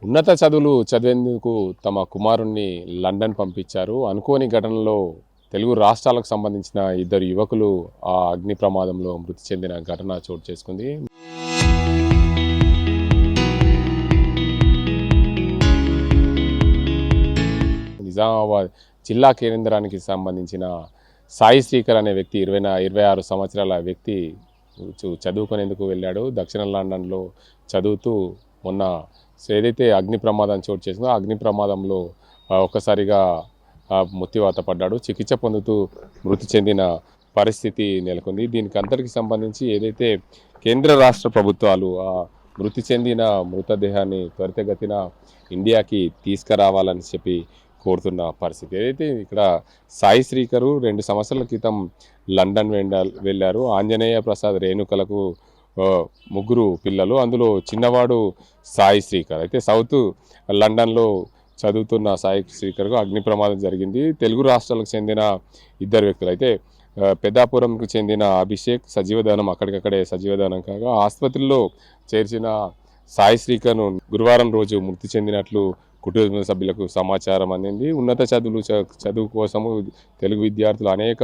ఉన్నత చదువులు చదివేందుకు తమ కుమారుణ్ణి లండన్ పంపించారు. అనుకోని ఘటనలో తెలుగు రాష్ట్రాలకు సంబంధించిన ఇద్దరు యువకులు ఆ అగ్ని ప్రమాదంలో మృతి చెందిన ఘటన చోటు చేసుకుంది. నిజామాబాద్ జిల్లా కేంద్రానికి సంబంధించిన సాయి శ్రీకర్ అనే వ్యక్తి 26 సంవత్సరాల వ్యక్తి చదువుకునేందుకు వెళ్ళాడు. దక్షిణ లండన్లో చదువుతూ మొన్న ఏదైతే అగ్ని ప్రమాదం చోటు చేసిందో ఆ అగ్ని ప్రమాదంలో ఒక్కసారిగా మృత్యువాత పడ్డాడు. చికిత్స పొందుతూ మృతి చెందిన పరిస్థితి నెలకొంది. దీనికి అంతటికి సంబంధించి ఏదైతే కేంద్ర రాష్ట్ర ప్రభుత్వాలు ఆ మృతి చెందిన మృతదేహాన్ని త్వరితగతిన ఇండియాకి తీసుకురావాలని చెప్పి కోరుతున్న పరిస్థితి. ఏదైతే ఇక్కడ సాయి శ్రీకరు 2 సంవత్సరాల క్రితం లండన్ వెళ్ళారు. ఆంజనేయ ప్రసాద్ రేణుకలకు ముగ్గురు పిల్లలు, అందులో చిన్నవాడు సాయి శ్రీకర్. అయితే సౌత్ లండన్లో చదువుతున్న సాయి శ్రీకర్కు అగ్ని ప్రమాదం జరిగింది. తెలుగు రాష్ట్రాలకు చెందిన ఇద్దరు వ్యక్తులు అయితే పెద్దాపురంకు చెందిన అభిషేక్ సజీవదానం అక్కడికక్కడే సజీవదానం కాగా ఆసుపత్రిలో చేర్చిన సాయి శ్రీకర్ను గురువారం రోజు మృతి చెందినట్లు కుటుంబ సభ్యులకు సమాచారం అందింది. ఉన్నత చదువు కోసము తెలుగు విద్యార్థులు అనేక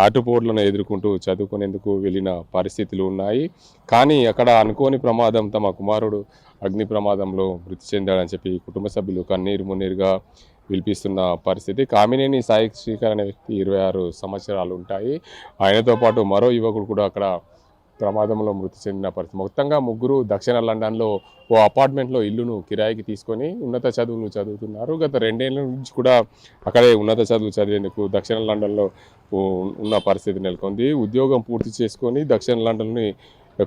ఆటుపోట్లను ఎదుర్కొంటూ చదువుకునేందుకు వెళ్ళిన పరిస్థితులు ఉన్నాయి. కానీ అక్కడ అనుకోని ప్రమాదం తమ కుమారుడు అగ్ని ప్రమాదంలో మృతి చెందాడని చెప్పి కుటుంబ సభ్యులు కన్నీరు మున్నీరుగా విలిపిస్తున్న పరిస్థితి. కామినేని సాయి శ్రీకర్ అనే వ్యక్తి 26 సంవత్సరాలు ఉంటాయి. ఆయనతో పాటు మరో యువకుడు కూడా అక్కడ ప్రమాదంలో మృతి చెందిన పరిస్థితి. మొత్తంగా ముగ్గురు దక్షిణ లండన్లో ఓ అపార్ట్మెంట్లో ఇల్లును కిరాయికి తీసుకొని ఉన్నత చదువులు చదువుతున్నారు. గత 2 ఏళ్ల నుంచి కూడా అక్కడే ఉన్నత చదువులు చదివేందుకు దక్షిణ లండన్లో ఉన్న పరిస్థితి నెలకొంది. ఉద్యోగం పూర్తి చేసుకొని దక్షిణ లండన్ని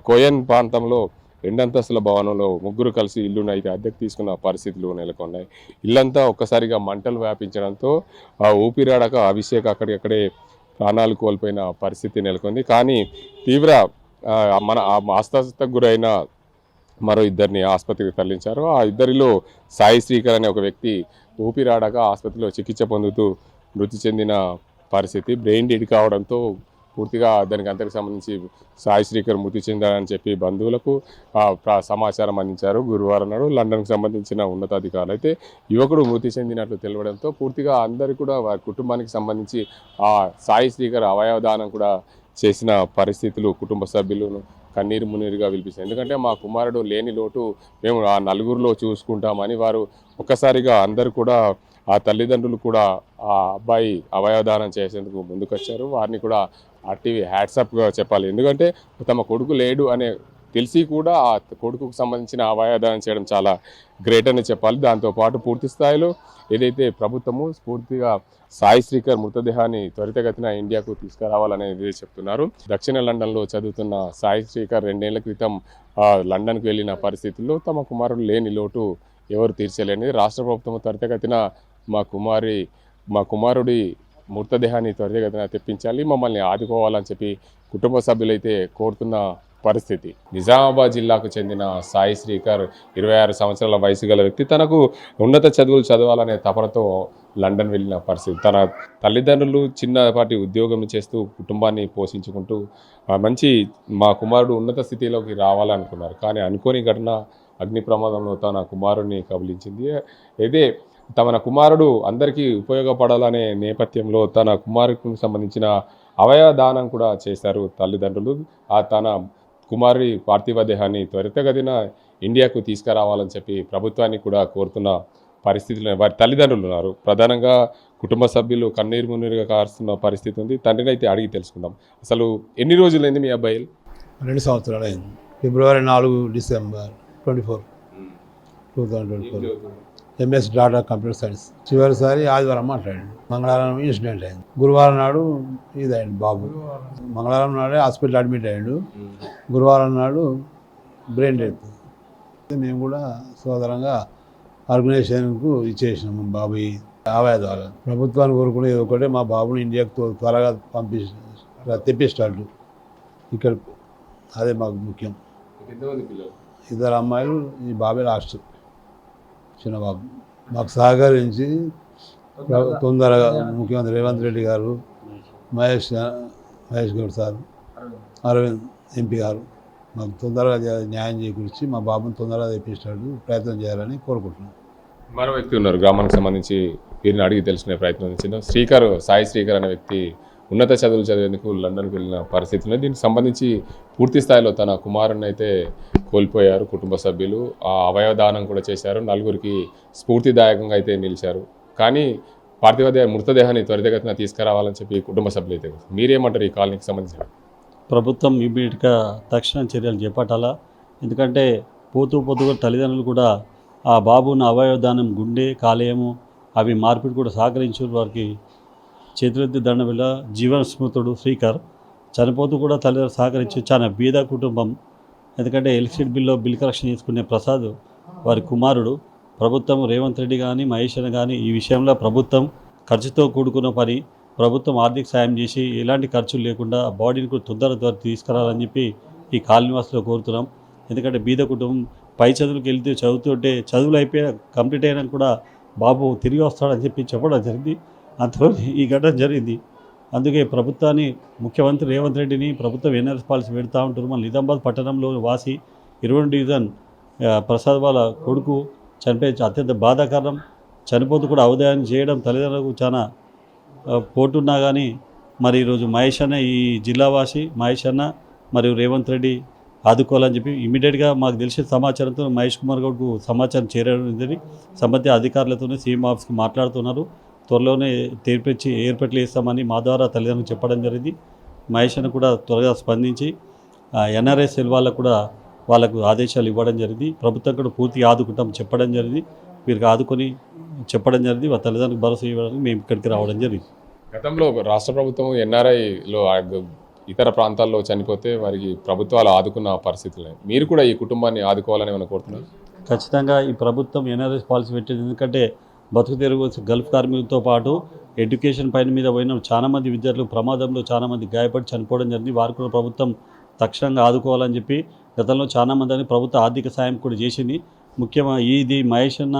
కోయన్ ప్రాంతంలో 2 అంతస్తుల భవనంలో ముగ్గురు కలిసి ఇల్లును అయితే అద్దెకు తీసుకున్న పరిస్థితులు నెలకొన్నాయి. ఇల్లంతా ఒక్కసారిగా మంటలు వ్యాపించడంతో ఆ ఊపిరాడక అభిషేక్ అక్కడికక్కడే ప్రాణాలు కోల్పోయిన పరిస్థితి నెలకొంది. కానీ తీవ్ర అస్వస్థతకు గురైన మరో ఇద్దరిని ఆసుపత్రికి తరలించారు. ఆ ఇద్దరిలో సాయి శ్రీకర్ అనే ఒక వ్యక్తి ఊపిరాడక ఆసుపత్రిలో చికిత్స పొందుతూ మృతి చెందిన పరిస్థితి. బ్రెయిన్ డెడ్ కావడంతో పూర్తిగా దానికి అంతకు సంబంధించి సాయి శ్రీకర్ మృతి చెందాడని చెప్పి బంధువులకు సమాచారం అందించారు. గురువారం నాడు లండన్కు సంబంధించిన ఉన్నతాధికారులు అయితే యువకుడు మృతి చెందినట్లు తెలవడంతో పూర్తిగా అందరికీ కూడా వారి కుటుంబానికి సంబంధించి ఆ సాయి శ్రీకర్ అవయవదానం కూడా చేసిన పరిస్థితులు కుటుంబ సభ్యులను కన్నీరు మున్నీరుగా విలిపిస్తాయి. ఎందుకంటే మా కుమారుడు లేని లోటు మేము ఆ నలుగురిలో చూసుకుంటామని వారు ఒక్కసారిగా అందరూ కూడా ఆ తల్లిదండ్రులు కూడా ఆ అబ్బాయి అవయవదానం చేసేందుకు ముందుకొచ్చారు. వారిని కూడా ఆర్టీవీ హ్యాట్సప్గా చెప్పాలి. ఎందుకంటే తమ కొడుకు లేడు అనే తెలిసి కూడా ఆ కొడుకుకు సంబంధించిన అవయవదానం చేయడం చాలా గ్రేట్ అని చెప్పాలి. దాంతోపాటు పూర్తి స్థాయిలో ఏదైతే ప్రభుత్వము పూర్తిగా సాయి శ్రీకర్ మృతదేహాన్ని త్వరితగతిన ఇండియాకు తీసుకురావాలనేది చెప్తున్నారు. దక్షిణ లండన్లో చదువుతున్న సాయి శ్రీకర్ 2 ఏళ్ల క్రితం లండన్కు వెళ్ళిన పరిస్థితుల్లో తమ కుమారుడు లేని లోటు ఎవరు తీర్చలేని రాష్ట్ర ప్రభుత్వం త్వరితగతిన మా కుమారుడి మృతదేహాన్ని త్వరితగతిన తెప్పించాలి, మమ్మల్ని ఆదుకోవాలని చెప్పి కుటుంబ సభ్యులైతే కోరుతున్న పరిస్థితి. నిజామాబాద్ జిల్లాకు చెందిన సాయి శ్రీకర్ 26 సంవత్సరాల వయసు గల వ్యక్తి తనకు ఉన్నత చదువులు చదవాలనే తపనతో లండన్ వెళ్ళిన పరిస్థితి. తన తల్లిదండ్రులు చిన్నపాటి ఉద్యోగం చేస్తూ కుటుంబాన్ని పోషించుకుంటూ మా కుమారుడు ఉన్నత స్థితిలోకి రావాలనుకున్నారు. కానీ అనుకోని ఘటన అగ్ని ప్రమాదంలో తన కుమారుడిని కబలించింది. అయితే తమ కుమారుడు అందరికీ ఉపయోగపడాలనే నేపథ్యంలో తన కుమారుడికి సంబంధించిన అవయవ దానం కూడా చేశారు తల్లిదండ్రులు. తన కుమారుడి పార్థివ దేహాన్ని త్వరితగతిన ఇండియాకు తీసుకురావాలని చెప్పి ప్రభుత్వాన్ని కూడా కోరుతున్న పరిస్థితులు వారి తల్లిదండ్రులు ఉన్నారు. ప్రధానంగా కుటుంబ సభ్యులు కన్నీరు మున్నీరుగా కారుస్తున్న పరిస్థితి ఉంది. తండ్రిని అయితే అడిగి తెలుసుకుందాం. అసలు ఎన్ని రోజులైంది మీ అబ్బాయి? 2 సంవత్సరాలు అయింది. ఫిబ్రవరి 4 December 24 2024 MS data computer science. చివరిసారి ఆదివారం మాట్లాడాడు. మంగళవారం ఇన్సిడెంట్ అయింది. గురువారం నాడు ఇది అయింది బాబు. మంగళవారం నాడే హాస్పిటల్ అడ్మిట్ అయ్యాడు. గురువారం నాడు బ్రెయిన్ డెత్. మేము కూడా సోదరంగా ఆర్గనైజేషన్కు ఇచ్చేసినాము బాబు అవయవాలు. ప్రభుత్వాన్ని కోరుకునేది ఒకటే, మా బాబుని ఇండియాకు త్వరగా తెప్పిస్తాడు ఇక్కడ. అదే మాకు ముఖ్యం. 2 అమ్మాయిలు, ఈ బాబే లాస్ట్ చిన్న బాబు. మాకు సహకరించి తొందరగా ముఖ్యమంత్రి రేవంత్ రెడ్డి గారు, మహేష్ గౌడ్ సార్, అరవింద్ ఎంపీ గారు మాకు తొందరగా న్యాయం చేకూర్చి మా బాబుని తొందరగా తెప్పించాడు ప్రయత్నం చేయాలని కోరుకుంటున్నాను. మరో వ్యక్తి ఉన్నారు గ్రామానికి సంబంధించి వీరిని అడిగి తెలుసుకునే ప్రయత్నం చేద్దాం. శ్రీకర్, సాయి శ్రీకర్ అనే వ్యక్తి ఉన్నత చదువులు చదివేందుకు లండన్కి వెళ్ళిన పరిస్థితి ఉంది. దీనికి సంబంధించి పూర్తి స్థాయిలో తన కుమారుని అయితే కోల్పోయారు కుటుంబ సభ్యులు. ఆ అవయవదానం కూడా చేశారు, నలుగురికి స్ఫూర్తిదాయకంగా అయితే నిలిచారు. కానీ మృతదేహాన్ని త్వరితగతిన తీసుకురావాలని చెప్పి కుటుంబ సభ్యులు అయితే మీరేమంటారు ఈ కాలనీకి సంబంధించిన? ప్రభుత్వం ఇమీడియట్గా తక్షణ చర్యలు చేపట్టాలా. ఎందుకంటే పొద్దుగా తల్లిదండ్రులు కూడా ఆ బాబుని అవయవదానం, గుండె, కాలేయము అవి మార్పిడి కూడా సహకరించారు. వారికి చేతులెత్తి దండం వల్ల జీవన స్మృతుడు శ్రీకర్ చనిపోతూ కూడా తల్లిదండ్రులు సహకరించి చాలా బీద కుటుంబం. ఎందుకంటే ఎలక్ట్రిసిటీ బిల్ కలెక్షన్ చేసుకునే ప్రసాద్ వారి కుమారుడు. ప్రభుత్వం రేవంత్ రెడ్డి కానీ మహేష్ అన్న కానీ ఈ విషయంలో ప్రభుత్వం ఖర్చుతో కూడుకున్న పని, ప్రభుత్వం ఆర్థిక సాయం చేసి ఎలాంటి ఖర్చులు లేకుండా బాడీని కూడా తొందరగా తీసుకురావాలని చెప్పి ఈ కాలనీవాసులో కోరుతున్నాం. ఎందుకంటే బీద కుటుంబం పై చదువులకు వెళ్తే చదువుతుంటే చదువులు అయిపోయినా కంప్లీట్ అయినా కూడా బాబు తిరిగి వస్తాడని చెప్పి చెప్పడం జరిగింది. అంతలో ఈ ఘటన జరిగింది. అందుకే ప్రభుత్వాన్ని, ముఖ్యమంత్రి రేవంత్ రెడ్డిని ప్రభుత్వం ఎన్ఆర్ఎస్ పాలసీ పెడతా ఉంటారు. మన నిజామాబాద్ పట్టణంలో వాసి 20 డివిజన్ ప్రసాద్ వాళ్ళ కొడుకు చనిపోయి అత్యంత బాధాకరం. చనిపోతూ కూడా అవదాయాన్ని చేయడం తల్లిదండ్రులకు చాలా పోటున్నా కానీ మరి ఈరోజు మహేష్ అన్న, ఈ జిల్లావాసి మహేష్ అన్న మరియు రేవంత్ రెడ్డి ఆదుకోవాలని చెప్పి ఇమీడియట్గా మాకు తెలిసిన సమాచారంతో మహేష్ కుమార్ గౌడ్కు సమాచారం చేరడం సంబంధిత అధికారులతోనే సీఎం ఆఫీస్కి మాట్లాడుతున్నారు. త్వరలోనే ఏర్పాట్లు చేస్తామని మా ద్వారా తల్లిదండ్రులకు చెప్పడం జరిగింది. మహేష్ అన్న కూడా త్వరగా స్పందించి ఎన్ఆర్ఎస్ఎల్ వాళ్ళకు కూడా వాళ్ళకు ఆదేశాలు ఇవ్వడం జరిగింది. ప్రభుత్వం కూడా పూర్తిగా ఆదుకుంటాం చెప్పడం జరిగింది. వీరికి ఆదుకొని చెప్పడం జరిగింది. వాళ్ళ తల్లిదండ్రులకు భరోసా ఇవ్వడానికి మేము ఇక్కడికి రావడం జరిగింది. గతంలో రాష్ట్ర ప్రభుత్వం ఎన్ఆర్ఐలో ఇతర ప్రాంతాల్లో చనిపోతే వారికి ప్రభుత్వాలు ఆదుకున్న పరిస్థితులు మీరు కూడా ఈ కుటుంబాన్ని ఆదుకోవాలని ఏమైనా కోరుతున్నారు? ఖచ్చితంగా ఈ ప్రభుత్వం ఎన్ఆర్ఎస్ పాలసీ పెట్టింది. ఎందుకంటే బతుకు తెరుగు గల్ఫ్ కార్మికులతో పాటు ఎడ్యుకేషన్ పైన మీద పోయిన చాలామంది విద్యార్థులు ప్రమాదంలో చాలామంది గాయపడి చనిపోవడం జరిగింది. వారు కూడా ప్రభుత్వం తక్షణంగా ఆదుకోవాలని చెప్పి గతంలో చాలామందిని ప్రభుత్వ ఆర్థిక సాయం కూడా చేసింది. ముఖ్యంగా ఇది మహేష్ అన్న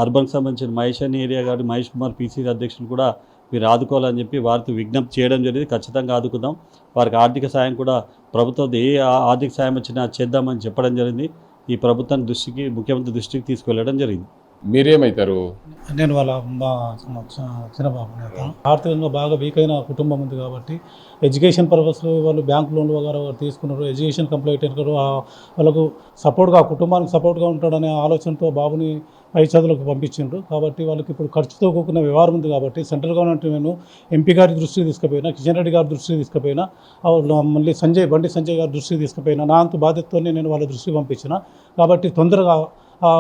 అర్బన్కి సంబంధించిన మహేష్ అన్న ఏరియా కాబట్టి మహేష్ కుమార్ పీసీసీ అధ్యక్షులు కూడా వీరు ఆదుకోవాలని చెప్పి వారితో విజ్ఞప్తి చేయడం జరిగింది. ఖచ్చితంగా ఆదుకుందాం. వారికి ఆర్థిక సాయం కూడా ప్రభుత్వం ఏ ఆర్థిక సాయం వచ్చినా చేద్దామని చెప్పడం జరిగింది. ఈ ప్రభుత్వం దృష్టికి, ముఖ్యమంత్రి దృష్టికి తీసుకువెళ్ళడం జరిగింది. మీరేమవుతారు? నేను వాళ్ళ చిన్నబాబు నేత. ఆర్థికంగా బాగా వీక్ అయిన కుటుంబం ఉంది కాబట్టి ఎడ్యుకేషన్ పర్పస్ వాళ్ళు బ్యాంక్ లోన్లు వగైరా తీసుకున్నారు. ఎడ్యుకేషన్ కంప్లీట్ అయినారు. వాళ్ళకు సపోర్ట్గా, కుటుంబానికి సపోర్ట్గా ఉంటాడనే ఆలోచనతో బాబుని పై చదువులకు పంపించిండ్రు. కాబట్టి వాళ్ళకి ఇప్పుడు ఖర్చుతో కూకున్న వ్యవహారం ఉంది కాబట్టి సెంట్రల్ గవర్నమెంట్ నేను ఎంపీ గారి దృష్టికి తీసుకుపోయినా, కిషన్ రెడ్డి గారి దృష్టికి తీసుకుపోయినా, మళ్ళీ బండి సంజయ్ గారి దృష్టికి తీసుకుపోయినా, నా అంత బాధ్యతతోనే నేను వాళ్ళ దృష్టికి పంపించిన. కాబట్టి తొందరగా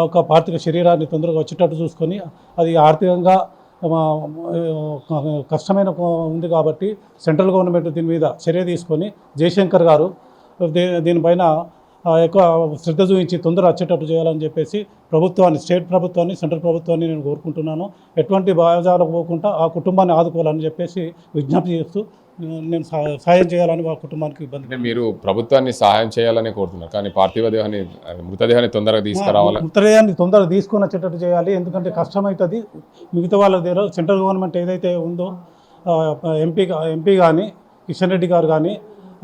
ఒక పార్థిక శరీరాన్ని తొందరగా వచ్చేటట్టు చూసుకొని, అది ఆర్థికంగా కష్టమైన ఉంది కాబట్టి సెంట్రల్ గవర్నమెంట్ దీని మీద చర్య తీసుకొని జయశంకర్ గారు దీనిపైన ఎక్కువ శ్రద్ధ చూపించి తొందర వచ్చేటట్టు చేయాలని చెప్పేసి ప్రభుత్వాన్ని, స్టేట్ ప్రభుత్వాన్ని, సెంట్రల్ ప్రభుత్వాన్ని నేను కోరుకుంటున్నాను. ఎటువంటి బాధాలకు పోకుండా ఆ కుటుంబాన్ని ఆదుకోవాలని చెప్పేసి విజ్ఞప్తి చేస్తూ నేను సహాయం చేయాలని ఆ కుటుంబానికి ఇబ్బంది. అంటే మీరు ప్రభుత్వాన్ని సహాయం చేయాలని కోరుతున్నారు, కానీ మృతదేహాన్ని తొందరగా తీసుకురావాలి, మృతదేహాన్ని తొందరగా తీసుకొని వచ్చేటట్టు చేయాలి. ఎందుకంటే కష్టమవుతుంది. మిగతా వాళ్ళ దగ్గర సెంట్రల్ గవర్నమెంట్ ఏదైతే ఉందో ఎంపీ కానీ, కిషన్ రెడ్డి గారు కానీ,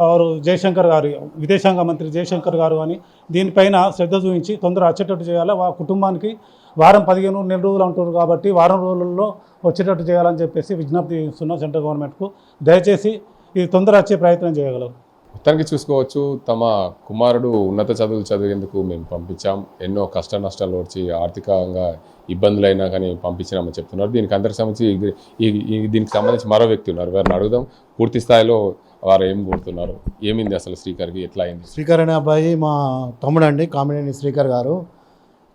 వారు జయశంకర్ గారు, విదేశాంగ మంత్రి జయశంకర్ గారు కానీ దీనిపైన శ్రద్ధ చూపించి తొందర వచ్చేటట్టు చేయాలి. ఆ కుటుంబానికి వారం 15 నెల రోజులు అంటున్నారు కాబట్టి వారం రోజుల్లో వచ్చేటట్టు చేయాలని చెప్పేసి విజ్ఞప్తి చేస్తున్నాం సెంట్రల్ గవర్నమెంట్కు. దయచేసి ఇది తొందర వచ్చే ప్రయత్నం చేయగలరు. మొత్తానికి చూసుకోవచ్చు, తమ కుమారుడు ఉన్నత చదువులు చదివేందుకు మేము పంపించాం, ఎన్నో కష్ట నష్టాలు వచ్చి ఆర్థికంగా ఇబ్బందులైనా కానీ పంపించినామని చెప్తున్నారు. దీనికి సంబంధించి మరో వ్యక్తి ఉన్నారు, వారిని అడుగుదాం. పూర్తి స్థాయిలో వారు ఏం కోరుతున్నారు, ఏమింది అసలు శ్రీకర్కి, ఎట్లా అయింది? శ్రీకర్ అనే అబ్బాయి మా తమ్ముడు అండి, కామినేని శ్రీకర్ గారు.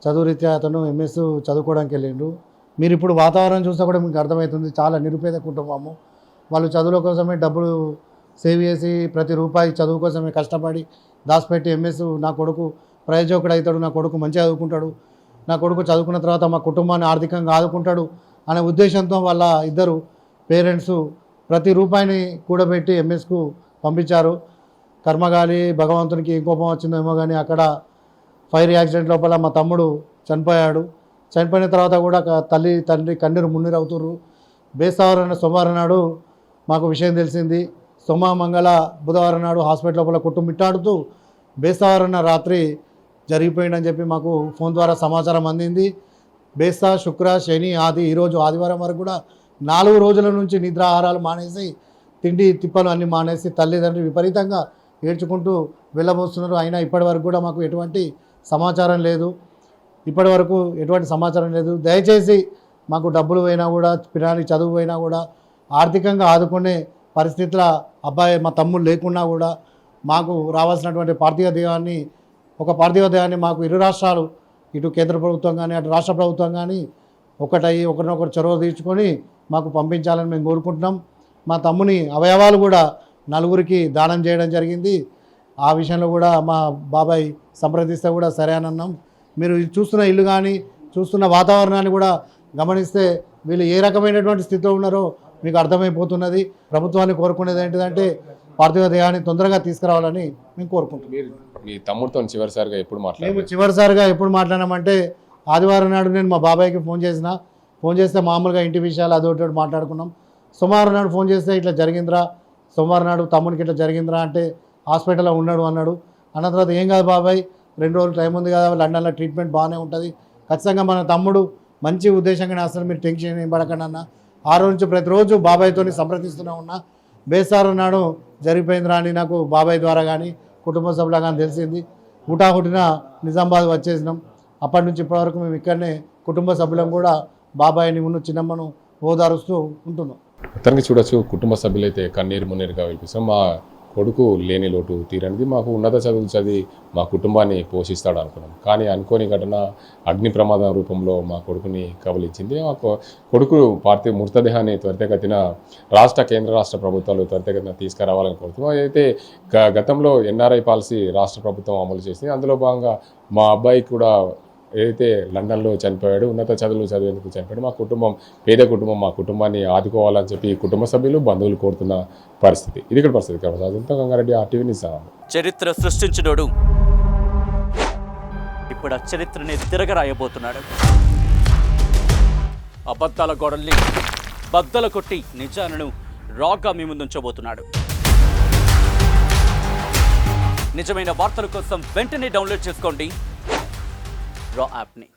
చదువు రీత్యా అతను ఎంఎస్ చదువుకోవడానికి వెళ్ళిండు. మీరు ఇప్పుడు వాతావరణం చూస్తే కూడా మీకు అర్థమవుతుంది, చాలా నిరుపేద కుటుంబము. వాళ్ళు చదువుల కోసమే డబ్బులు సేవ్ చేసి ప్రతి రూపాయి చదువు కోసమే కష్టపడి దాచిపెట్టి ఎంఎస్, నా కొడుకు ప్రయోజకుడు అవుతాడు, నా కొడుకు మంచిగా చదువుకుంటాడు, నా కొడుకు చదువుకున్న తర్వాత మా కుటుంబాన్ని ఆర్థికంగా ఆదుకుంటాడు అనే ఉద్దేశంతో వాళ్ళ ఇద్దరు పేరెంట్స్ ప్రతి రూపాయిని కూడబెట్టి ఎంఎస్కు పంపించారు. కర్మగాలి భగవంతునికి ఏం కోపం వచ్చిందేమో కానీ అక్కడ ఫైర్ యాక్సిడెంట్ లోపల మా తమ్ముడు చనిపోయాడు. చనిపోయిన తర్వాత కూడా తండ్రి కన్నీరు మున్నీరు అవుతుర్రు. బేస్తవారం సోమవారం నాడు మాకు విషయం తెలిసింది. సోమ మంగళ బుధవారం నాడు హాస్పిటల్ లోపల కుట్టుమిట్టాడుతూ బేస్తవారం రాత్రి జరిగిపోయిందని చెప్పి మాకు ఫోన్ ద్వారా సమాచారం అందింది. బేస్తా, శుక్ర, శని, ఆది ఈరోజు ఆదివారం వరకు కూడా 4 రోజుల నుంచి నిద్రాహారాలు మానేసి తిండి తిప్పలు అన్నీ మానేసి తల్లిదండ్రులు విపరీతంగా ఏడ్చుకుంటూ వెళ్ళబోస్తున్నారు. అయినా ఇప్పటి వరకు కూడా మాకు ఎటువంటి సమాచారం లేదు. దయచేసి మాకు డబ్బులు పోయినా కూడా, పిల్లలకి చదువు పోయినా కూడా, ఆర్థికంగా ఆదుకునే పరిస్థితుల అబ్బాయి మా తమ్ముడు లేకున్నా కూడా మాకు రావాల్సినటువంటి పార్థివ దేహాన్ని మాకు ఇరు రాష్ట్రాలు, ఇటు కేంద్ర ప్రభుత్వం కానీ అటు రాష్ట్ర ప్రభుత్వం కానీ ఒకటయ్యి ఒకరినొకరు చొరవ తీర్చుకొని మాకు పంపించాలని మేము కోరుకుంటున్నాం. మా తమ్ముని అవయవాలు కూడా 4గురికి దానం చేయడం జరిగింది. ఆ విషయంలో కూడా మా బాబాయ్ సంప్రదిస్తే కూడా సరే అని అన్నాం. మీరు చూస్తున్న ఇల్లు కానీ చూస్తున్న వాతావరణాన్ని కూడా గమనిస్తే వీళ్ళు ఏ రకమైనటువంటి స్థితిలో ఉన్నారో మీకు అర్థమైపోతున్నది. ప్రభుత్వాన్ని కోరుకునేది ఏంటిదంటే పార్థివ దేహాన్ని తొందరగా తీసుకురావాలని మేము కోరుకుంటున్నాం. మీ తమ్ముడితో చివరిసారిగా ఎప్పుడు మేము మాట్లాడారు? చివరిసారిగా ఎప్పుడు మాట్లాడినామంటే ఆదివారం నాడు నేను మా బాబాయ్కి ఫోన్ చేస్తే మామూలుగా ఇంటి విషయాలు అదొకటి మాట్లాడుకున్నాం. సోమవారం నాడు ఫోన్ చేస్తే ఇట్లా జరిగిందిరా, సోమవారం నాడు తమ్మునికి ఇట్లా జరిగిందిరా అంటే హాస్పిటల్లో ఉన్నాడు అన్నాడు. అన్న తర్వాత ఏం కాదు బాబాయ్, 2 రోజులు టైం ఉంది కదా, లండన్లో ట్రీట్మెంట్ బాగానే ఉంటుంది, ఖచ్చితంగా మన తమ్ముడు మంచి ఉద్దేశంగానే అసలు మీరు టెన్షన్ ఏం పడకండి అన్న. ఆ రోజు నుంచి ప్రతిరోజు బాబాయ్తో సంప్రదిస్తూనే ఉన్నా. బేసారం నాడు జరిగిపోయిందిరా అని నాకు బాబాయ్ ద్వారా కానీ కుటుంబ సభ్యులు కానీ తెలిసింది. హుటాహుటిన నిజామాబాద్ వచ్చేసినాం. అప్పటి నుంచి ఇప్పటివరకు మేము ఇక్కడనే కుటుంబ సభ్యులం కూడా బాబాయ్ని ఉన్న చిన్నమ్మను ఓదారుస్తూ ఉంటున్నాం. అతనికి చూడొచ్చు, కుటుంబ సభ్యులైతే కన్నీరు మున్నీరుగా వెళ్ళిపిస్తాం. మా కొడుకు లేని లోటు తీరనిది, మాకు ఉన్నత చదువులు చదివి మా కుటుంబాన్ని పోషిస్తాడు అనుకున్నాం. కానీ అనుకోని ఘటన అగ్ని ప్రమాదం రూపంలో మా కొడుకుని కబలించింది. మా కొడుకు మృతదేహాన్ని త్వరితగతిన కేంద్ర రాష్ట్ర ప్రభుత్వాలు త్వరితగతిన తీసుకురావాలని కోరుతున్నాం. అయితే గతంలో ఎన్ఆర్ఐ పాలసీ రాష్ట్ర ప్రభుత్వం అమలు చేసింది. అందులో భాగంగా మా అబ్బాయి కూడా ఏదైతే లండన్లో చనిపోయాడు, ఉన్నత చదువులు చదివేందుకు చనిపోయాడు, మా కుటుంబం పేద కుటుంబం, మా కుటుంబాన్ని ఆదుకోవాలని చెప్పి కుటుంబ సభ్యులు బంధువులు కోరుతున్న పరిస్థితి. ఇది ఇక్కడ పరిస్థితి. Gangareddy, RTV news. చరిత్ర సృష్టించినోడు ఇప్పుడు ఆ చరిత్రని తిరగరాయబోతున్నాడు. అబద్ధాల గోడల్ని బద్దల కొట్టి నిజాలను రాగా మీ ముందుంచబోతున్నాడు. నిజమైన వార్తల కోసం వెంటనే డౌన్లోడ్ చేసుకోండి రా యాప్ని.